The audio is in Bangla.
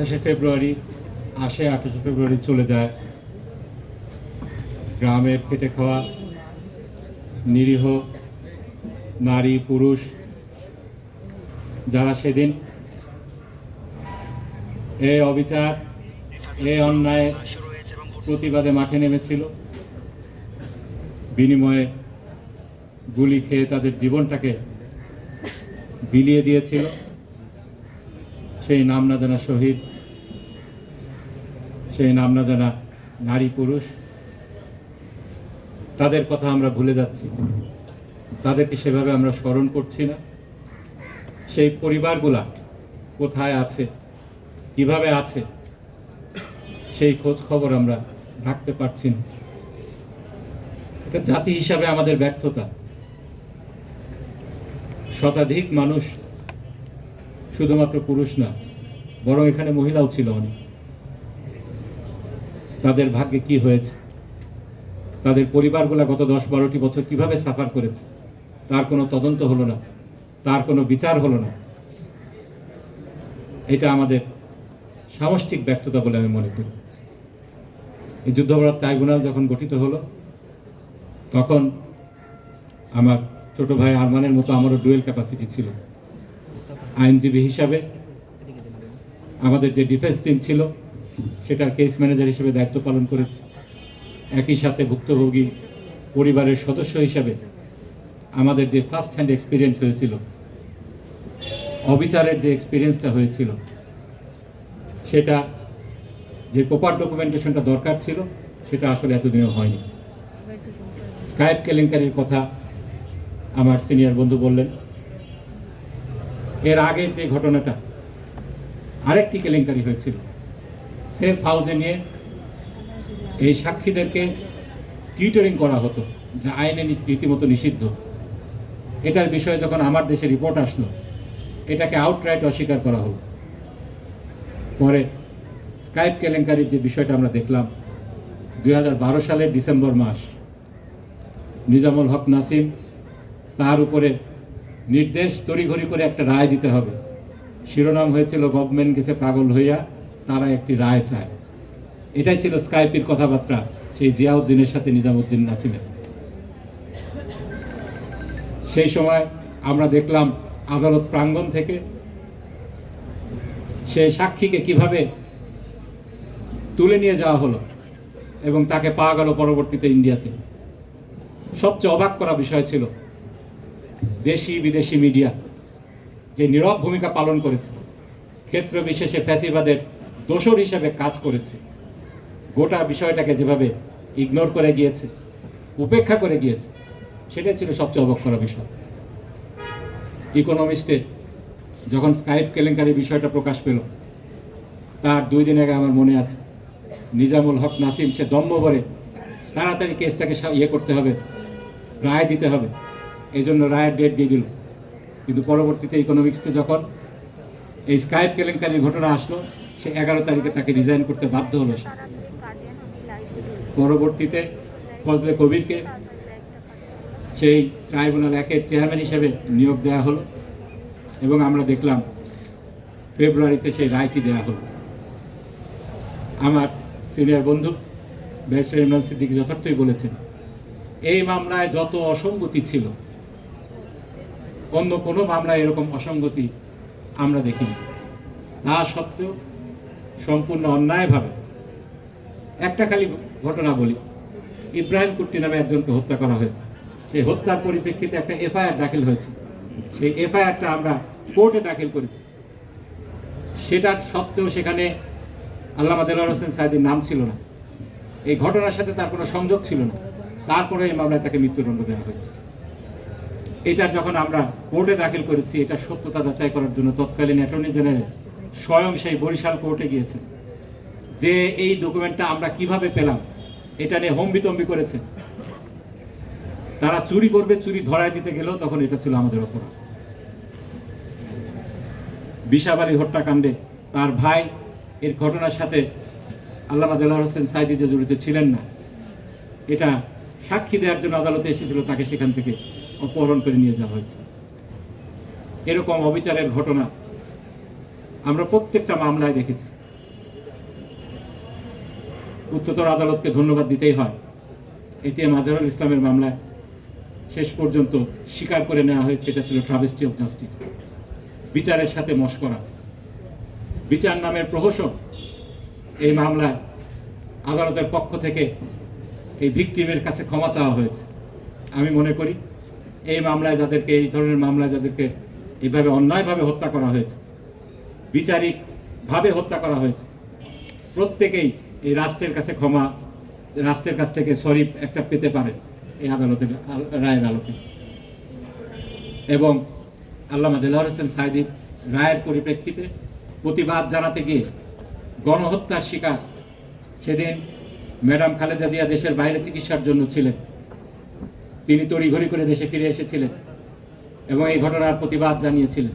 28শে ফেব্রুয়ারি আসে, 28শে ফেব্রুয়ারি চলে যায়। গ্রামের খেটে খাওয়া নিরীহ নারী পুরুষ যারা সেদিন এই অবিচার, এই অন্যায়ের প্রতিবাদে মাঠে নেমেছিল, বিনিময়ে গুলি খেয়ে তাদের জীবনটাকে বিলিয়ে দিয়েছিল, সেই নাম না জানা শহীদ, সেই নাম না জানা নারী পুরুষ, তাদের কথা আমরা ভুলে যাচ্ছি, তাদেরকে সেভাবে আমরা স্মরণ করছি না। সেই পরিবারগুলা কোথায় আছে, কিভাবে আছে, সেই খোঁজ খবর আমরা রাখতে পারছি না। এটা জাতি হিসাবে আমাদের ব্যর্থতা। শতাধিক মানুষ, শুধুমাত্র পুরুষ না, বরং এখানে মহিলাও ছিল অনেক। তাদের ভাগ্যে কি হয়েছে, তাদের পরিবারগুলা গত 10-12টি বছর কিভাবে সাফার করেছে, তার কোনো তদন্ত হলো না, তার কোনো বিচার হলো না। এটা আমাদের সামষ্টিক ব্যর্থতা বলে আমি মনে করি। এই যুদ্ধাপরাধ ট্রাইব্যুনাল যখন গঠিত হলো, তখন আমার ছোট ভাই আরমানের মতো আমারও ডুয়েল ক্যাপাসিটি ছিল। আইনজীবী হিসাবে আমাদের যে ডিফেন্স টিম ছিল, সেটার কেস ম্যানেজার হিসেবে দায়িত্ব পালন করেছি। একই সাথে ভুক্তভোগী পরিবারের সদস্য হিসাবে আমাদের যে ফার্স্ট হ্যান্ড এক্সপিরিয়েন্স হয়েছিল, অবিচারের যে এক্সপিরিয়েন্সটা হয়েছিল, সেটা যে প্রপার ডকুমেন্টেশনটা দরকার ছিল, সেটা আসলে এতদিনও হয়নি। স্কাইপ কেলেঙ্কারির কথা আমার সিনিয়র বন্ধু বললেন। এর আগে যে ঘটনাটা, আরেকটি কেলেঙ্কারি হয়েছিল, সেফ হাউসে নিয়ে এই সাক্ষীদেরকে টিউটরিং করা হতো, যা আইনে রীতিমতো নিষিদ্ধ। এটার বিষয়ে যখন আমার দেশে রিপোর্ট আসলো, এটাকে আউটরাইট অস্বীকার করা হলো। পরে স্কাইপ কেলেঙ্কারির যে বিষয়টা আমরা দেখলাম, 2012 সালের ডিসেম্বর মাস, নিজামুল হক নাসিম, তার উপরে নির্দেশ তড়িঘড়ি করে একটা রায় দিতে হবে। শিরোনাম হয়েছিল গভর্নমেন্ট গেছে পাগল হইয়া, তারা একটি রায় চায়। এটাই ছিল স্কাইপের কথাবার্তা সেই জিয়াউদ্দিনের সাথে নিজামুদ্দিন নাসিমের। সেই সময় আমরা দেখলাম আদালত প্রাঙ্গণ থেকে সেই সাক্ষীকে কিভাবে তুলে নিয়ে যাওয়া হলো এবং তাকে পাওয়া গেল পরবর্তীতে ইন্ডিয়াতে। সবচেয়ে অবাক করা বিষয় ছিল দেশি বিদেশি মিডিয়া যে নীরব ভূমিকা পালন করেছে, ক্ষেত্র বিশেষে ফ্যাসিবাদের দোসর হিসেবে কাজ করেছে, গোটা বিষয়টাকে যেভাবে ইগনোর করে গিয়েছে, উপেক্ষা করে গিয়েছে, সেটাই ছিল সবচেয়ে অবাক করা বিষয়। ইকোনমিস্টে যখন স্কাইপ কেলেঙ্কারি বিষয়টা প্রকাশ পেল, তার 2 দিন আগে আমার মনে আছে, নিজামুল হক নাসিম সে দম্ভ ভরে তাড়াতাড়ি কেসটাকে করতে হবে, রায় দিতে হবে, এই জন্য রায়ের ডেট দিয়ে দিল। কিন্তু পরবর্তীতে ইকোনমিক্সে যখন এই স্কাইপ কেলেঙ্কারির ঘটনা আসলো, সে 11 তারিখে তাকে রিজাইন করতে বাধ্য হলো। পরবর্তীতে ফজলে কবিরকে সেই ট্রাইব্যুনাল 1-এর চেয়ারম্যান হিসেবে নিয়োগ দেওয়া হলো এবং আমরা দেখলাম ফেব্রুয়ারিতে সেই রায়টি দেওয়া হলো। আমার সিনিয়র বন্ধু ব্যারিস্টার ইমরান সিদ্দিকী যথার্থই বলেছেন, এই মামলায় যত অসঙ্গতি ছিল, অন্য কোনো মামলায় এরকম অসঙ্গতি আমরা দেখিনি। তা সত্ত্বেও সম্পূর্ণ অন্যায়ভাবে, একটা খালি ঘটনা বলি, ইব্রাহিম কুট্টি নামে একজনকে হত্যা করা হয়েছে। সেই হত্যার পরিপ্রেক্ষিতে একটা এফআইআর দাখিল হয়েছে। সেই এফআইআরটা আমরা কোর্টে দাখিল করেছি। সেটা সত্ত্বেও সেখানে আল্লামা দেলোয়ার হোসেন সাঈদীর নাম ছিল না, এই ঘটনার সাথে তার কোনো সংযোগ ছিল না। তারপরে এই মামলায় তাকে মৃত্যুদণ্ড দেওয়া হয়েছে। এটা যখন আমরা কোর্টে দাখিল করেছি, এটা সত্যতা যাচাই করার জন্য তৎকালীন অ্যাটর্নি জেনারেল স্বয়ং সেই বরিশাল কোর্টে গিয়েছেন, যে এই ডকুমেন্টটা আমরা কিভাবে পেলাম এটা নিয়ে হম্বিতম্বি করেছে। তারা চুরি করবে, চুরি ধরায় দিতে গেলেও তখন এটা ছিল আমাদের অপরাধ। বিশাবাড়ি হত্যাকাণ্ডে তার ভাই এর ঘটনার সাথে আল্লামা দেলোয়ার হোসেন সাঈদী যে জড়িত ছিলেন না, এটা সাক্ষী দেওয়ার জন্য আদালতে এসেছিল, তাকে সেখান থেকে অপহরণ করে নিয়ে যাওয়া হয়েছে। এরকম অবিচারের ঘটনা আমরা প্রত্যেকটা মামলায় দেখেছি। উচ্চতর আদালতকে ধন্যবাদ দিতেই হয়। এটিএম আজহারুল ইসলামের মামলায় শেষ পর্যন্ত স্বীকার করে নেওয়া হয়েছে এটা ছিল ট্রাভেস্টি অফ জাস্টিস, বিচারের সাথে মশকরা, বিচার নামের প্রহসন। এই মামলায় আদালতের পক্ষ থেকে এই ভিকটিমের কাছে ক্ষমা চাওয়া হয়েছে। আমি মনে করি এই মামলায় যাদেরকে, এই ধরনের মামলায় যাদেরকে এইভাবে অন্যায়ভাবে হত্যা করা হয়েছে, বিচারিকভাবে হত্যা করা হয়েছে, প্রত্যেকেই এই রাষ্ট্রের কাছে ক্ষমা, রাষ্ট্রের কাছ থেকে সরি একটা পেতে পারে এই আদালতের রায়ের আলোকে। এবং আল্লামা দেলোয়ার হোসেন সাঈদীর রায়ের পরিপ্রেক্ষিতে প্রতিবাদ জানাতে গিয়ে গণহত্যার শিকার, সেদিন ম্যাডাম খালেদা জিয়া দেশের বাইরে চিকিৎসার জন্য ছিলেন, তিনি তড়িঘড়ি করে দেশে ফিরে এসেছিলেন এবং এই ঘটনার প্রতিবাদ জানিয়েছিলেন।